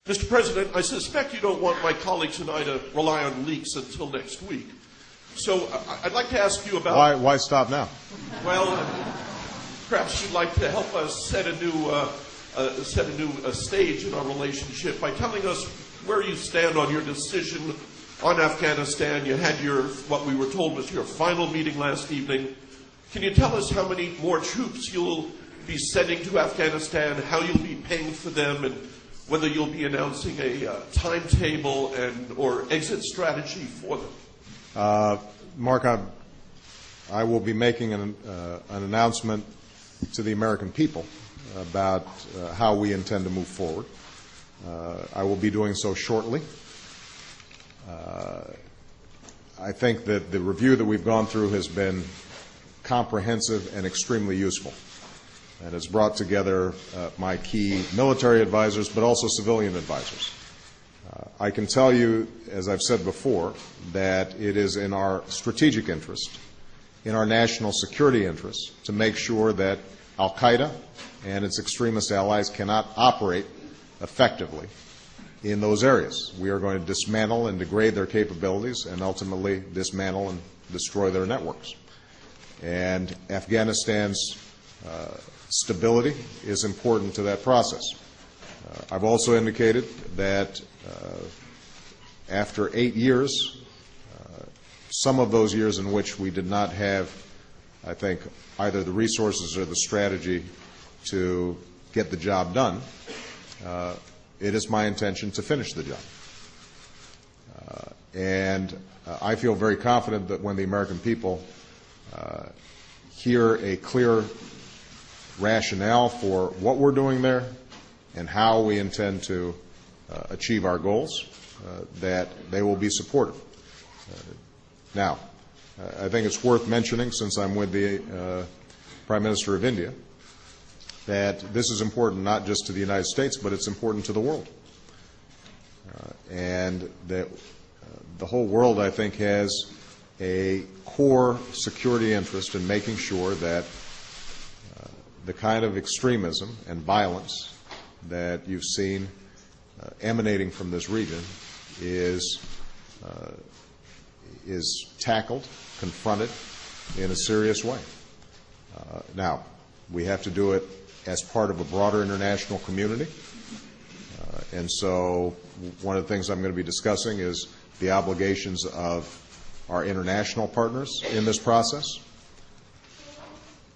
Mr. President, I suspect you don't want my colleagues and I to rely on leaks until next week. So I'd like to ask you about... Why stop now? Well, perhaps you'd like to help us set a new stage in our relationship by telling us where you stand on your decision on Afghanistan. You had what we were told was your final meeting last evening. Can you tell us how many more troops you'll be sending to Afghanistan, how you'll be paying for them, and whether you'll be announcing a timetable or exit strategy for them? Mark, I will be making an announcement to the American people about how we intend to move forward. I will be doing so shortly. I think that the review that we've gone through has been comprehensive and extremely useful, and has brought together my key military advisors, but also civilian advisors. I can tell you, as I've said before, that it is in our strategic interest, in our national security interest, to make sure that Al-Qaeda and its extremist allies cannot operate effectively in those areas. We are going to dismantle and degrade their capabilities and ultimately dismantle and destroy their networks. And Afghanistan's stability is important to that process. I've also indicated that after 8 years, some of those years in which we did not have, I think, either the resources or the strategy to get the job done, it is my intention to finish the job. And I feel very confident that when the American people hear a clear rationale for what we're doing there and how we intend to achieve our goals, that they will be supportive. Now, I think it's worth mentioning, since I'm with the Prime Minister of India, that this is important not just to the United States, but it's important to the world. And that the whole world, I think, has a core security interest in making sure that the kind of extremism and violence that you've seen emanating from this region is tackled, confronted in a serious way. Now, we have to do it as part of a broader international community. And so one of the things I'm going to be discussing is the obligations of our international partners in this process.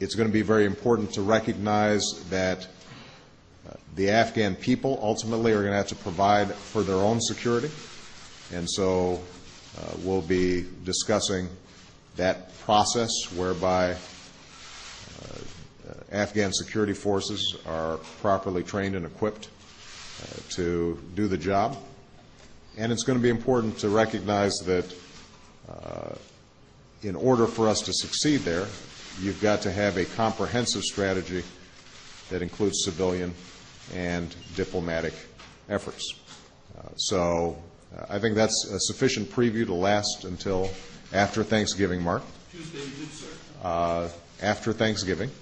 It's going to be very important to recognize that the Afghan people ultimately are going to have to provide for their own security. And so we'll be discussing that process whereby Afghan security forces are properly trained and equipped to do the job. And it's going to be important to recognize that in order for us to succeed there, you've got to have a comprehensive strategy that includes civilian and diplomatic efforts. So I think that's a sufficient preview to last until after Thanksgiving, Mark. Tuesday, good, sir. After Thanksgiving.